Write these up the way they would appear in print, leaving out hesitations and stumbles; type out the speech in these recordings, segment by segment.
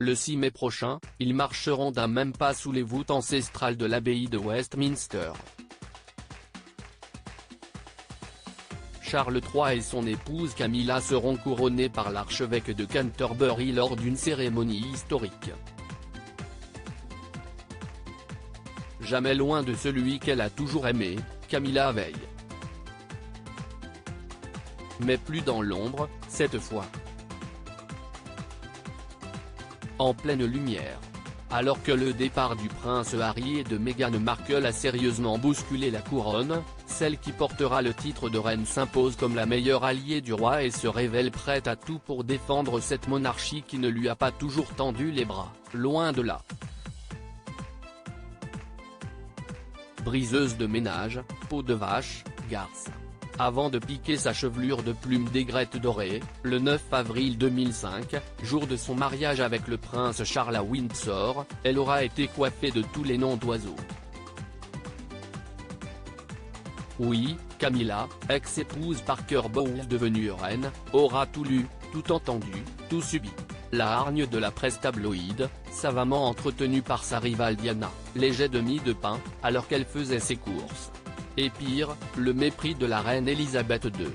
Le 6 mai prochain, ils marcheront d'un même pas sous les voûtes ancestrales de l'abbaye de Westminster. Charles III et son épouse Camilla seront couronnés par l'archevêque de Canterbury lors d'une cérémonie historique. Jamais loin de celui qu'elle a toujours aimé, Camilla veille. Mais plus dans l'ombre, cette fois. En pleine lumière. Alors que le départ du prince Harry et de Meghan Markle a sérieusement bousculé la couronne, celle qui portera le titre de reine s'impose comme la meilleure alliée du roi et se révèle prête à tout pour défendre cette monarchie qui ne lui a pas toujours tendu les bras, loin de là. Briseuse de ménage, peau de vache, garce. Avant de piquer sa chevelure de plumes d'aigrettes dorées, le 9 avril 2005, jour de son mariage avec le prince Charles à Windsor, elle aura été coiffée de tous les noms d'oiseaux. Oui, Camilla, ex-épouse Parker Bowles devenue reine, aura tout lu, tout entendu, tout subi. La hargne de la presse tabloïde, savamment entretenue par sa rivale Diana, les jets de mie de pain, alors qu'elle faisait ses courses. Et pire, le mépris de la reine Elisabeth II.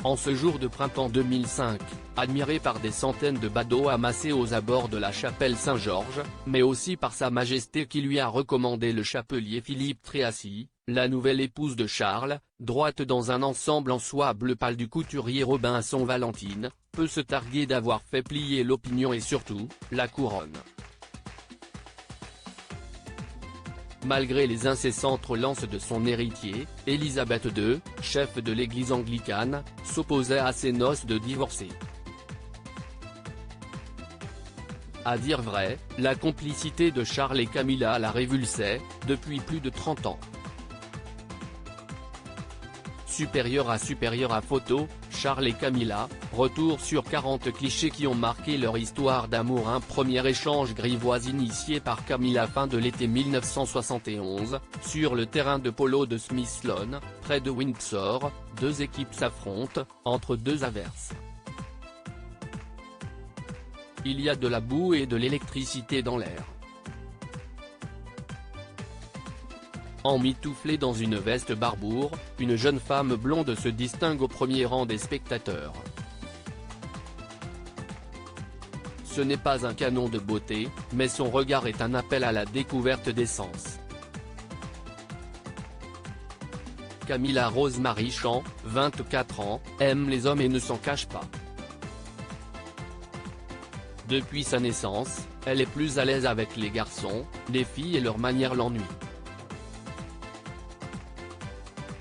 En ce jour de printemps 2005, admirée par des centaines de badauds amassés aux abords de la chapelle Saint-Georges, mais aussi par Sa Majesté qui lui a recommandé le chapelier Philippe Treacy, la nouvelle épouse de Charles, droite dans un ensemble en soie bleu pâle du couturier Robinson Valentine, peut se targuer d'avoir fait plier l'opinion et surtout, la couronne. Malgré les incessantes relances de son héritier, Elisabeth II, chef de l'église anglicane, s'opposait à ses noces de divorcer. À dire vrai, la complicité de Charles et Camilla la révulsait, depuis plus de 30 ans. Supérieur à photo, Charles et Camilla, retour sur 40 clichés qui ont marqué leur histoire d'amour. Un premier échange grivois initié par Camilla fin de l'été 1971, sur le terrain de polo de Smith Lawn, près de Windsor, deux équipes s'affrontent, entre deux averses. Il y a de la boue et de l'électricité dans l'air. Emmitouflée dans une veste Barbour, une jeune femme blonde se distingue au premier rang des spectateurs. Ce n'est pas un canon de beauté, mais son regard est un appel à la découverte des sens. Camilla Rose Marichand, 24 ans, aime les hommes et ne s'en cache pas. Depuis sa naissance, elle est plus à l'aise avec les garçons, les filles et leur manière l'ennuie.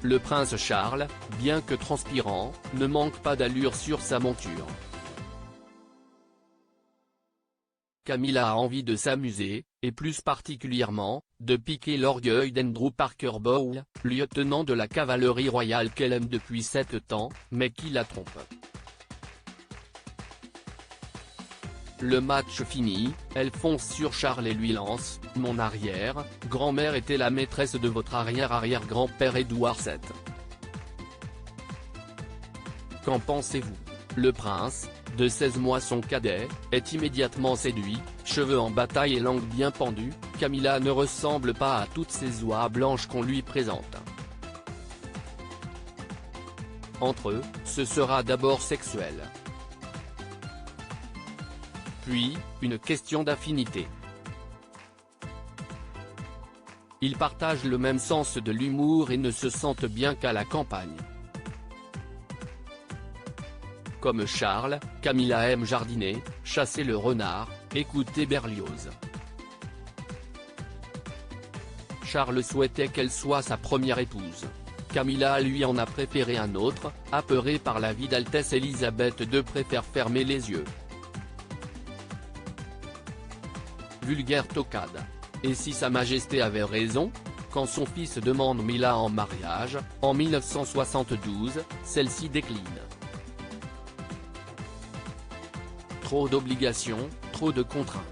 Le prince Charles, bien que transpirant, ne manque pas d'allure sur sa monture. Camilla a envie de s'amuser, et plus particulièrement, de piquer l'orgueil d'Andrew Parker Bowles, lieutenant de la cavalerie royale qu'elle aime depuis 7 ans, mais qui la trompe. Le match fini, elle fonce sur Charles et lui lance « Mon arrière-grand-mère était la maîtresse de votre arrière-arrière-grand-père Édouard VII. » Qu'en pensez-vous? Le prince, de 16 mois son cadet, est immédiatement séduit, cheveux en bataille et langue bien pendue, Camilla ne ressemble pas à toutes ces oies blanches qu'on lui présente. Entre eux, ce sera d'abord sexuel. Puis, une question d'affinité. Ils partagent le même sens de l'humour et ne se sentent bien qu'à la campagne. Comme Charles, Camilla aime jardiner, chasser le renard, écouter Berlioz. Charles souhaitait qu'elle soit sa première épouse. Camilla lui en a préféré un autre, apeurée par la vie d'Altesse Elisabeth II préfère fermer les yeux. Vulgaire toquade. Et si Sa Majesté avait raison? Quand son fils demande Mila en mariage, en 1972, celle-ci décline. Trop d'obligations, trop de contraintes.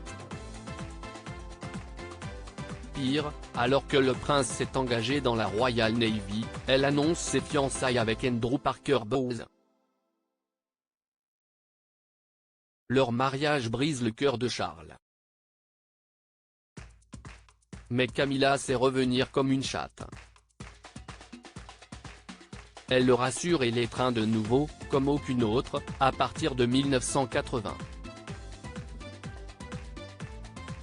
Pire, alors que le prince s'est engagé dans la Royal Navy, elle annonce ses fiançailles avec Andrew Parker Bowles. leur mariage brise le cœur de Charles. Mais Camilla sait revenir comme une chatte. Elle le rassure et l'étreint de nouveau, comme aucune autre, à partir de 1980.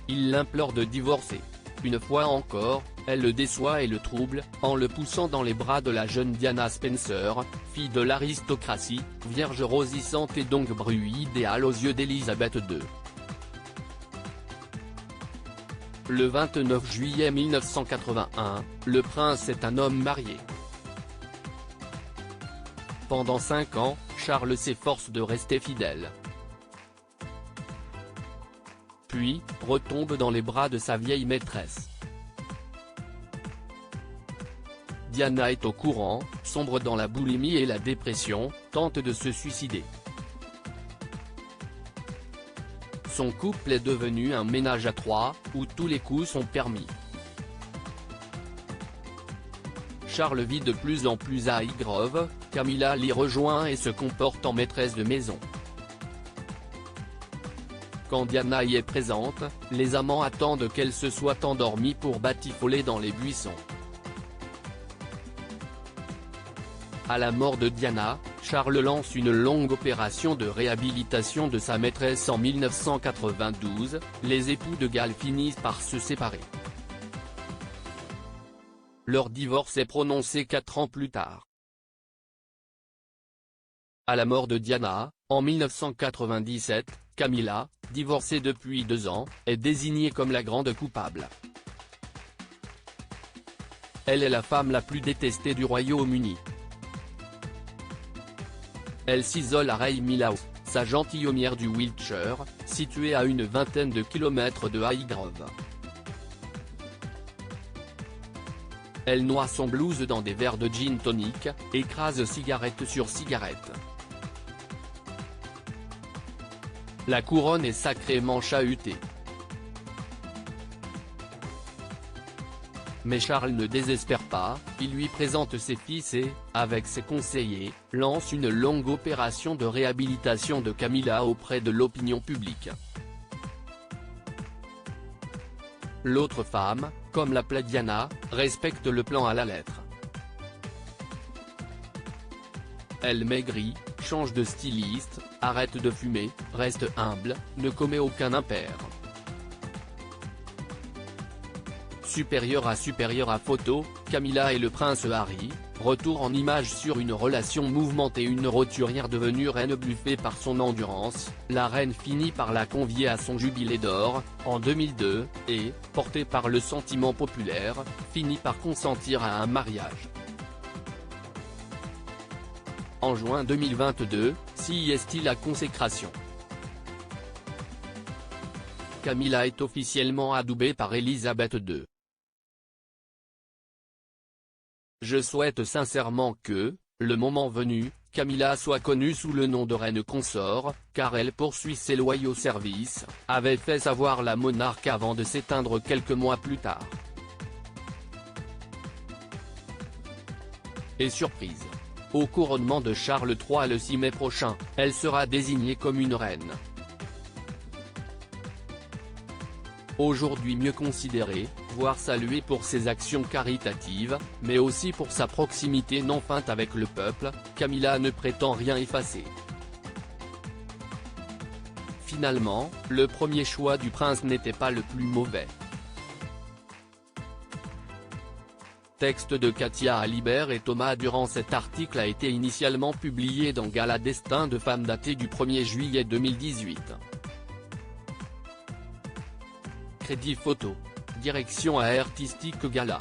Il l'implore de divorcer. Une fois encore, elle le déçoit et le trouble, en le poussant dans les bras de la jeune Diana Spencer, fille de l'aristocratie, vierge rosissante et donc bru idéal aux yeux d'Élisabeth II. Le 29 juillet 1981, le prince est un homme marié. Pendant 5 ans, Charles s'efforce de rester fidèle. Puis, retombe dans les bras de sa vieille maîtresse. Diana est au courant, sombre dans la boulimie et la dépression, tente de se suicider. Son couple est devenu un ménage à 3, où tous les coups sont permis. Charles vit de plus en plus à Highgrove, Camilla l'y rejoint et se comporte en maîtresse de maison. Quand Diana y est présente, les amants attendent qu'elle se soit endormie pour batifoler dans les buissons. À la mort de Diana, Charles lance une longue opération de réhabilitation de sa maîtresse en 1992, les époux de Galles finissent par se séparer. Leur divorce est prononcé 4 ans plus tard. À la mort de Diana, en 1997, Camilla, divorcée depuis 2 ans, est désignée comme la grande coupable. Elle est la femme la plus détestée du Royaume-Uni. Elle s'isole à Raymilhouse, sa gentilhommière du Wiltshire, située à une vingtaine de kilomètres de Highgrove. Elle noie son blues dans des verres de gin tonic, écrase cigarette sur cigarette. La couronne est sacrément chahutée. Mais Charles ne désespère pas, il lui présente ses fils et, avec ses conseillers, lance une longue opération de réhabilitation de Camilla auprès de l'opinion publique. L'autre femme, comme l'appelait Diana, respecte le plan à la lettre. Elle maigrit, change de styliste, arrête de fumer, reste humble, ne commet aucun impair. Supérieure à photo, Camilla et le prince Harry, retour en images sur une relation mouvementée. Une roturière devenue reine bluffée par son endurance, la reine finit par la convier à son jubilé d'or, en 2002, et, portée par le sentiment populaire, finit par consentir à un mariage. En juin 2022, signe-t-il la consécration. Camilla est officiellement adoubée par Élisabeth II. Je souhaite sincèrement que, le moment venu, Camilla soit connue sous le nom de reine consort, car elle poursuit ses loyaux services, avait fait savoir la monarque avant de s'éteindre quelques mois plus tard. Et surprise. Au couronnement de Charles III le 6 mai prochain, elle sera désignée comme une reine. Aujourd'hui mieux considérée, voire saluée pour ses actions caritatives, mais aussi pour sa proximité non feinte avec le peuple, Camilla ne prétend rien effacer. Finalement, le premier choix du prince n'était pas le plus mauvais. Texte de Katia Alibert et Thomas Durand. Cet article a été initialement publié dans Gala Destin de Femme daté du 1er juillet 2018. Crédit photo. Direction artistique Gala.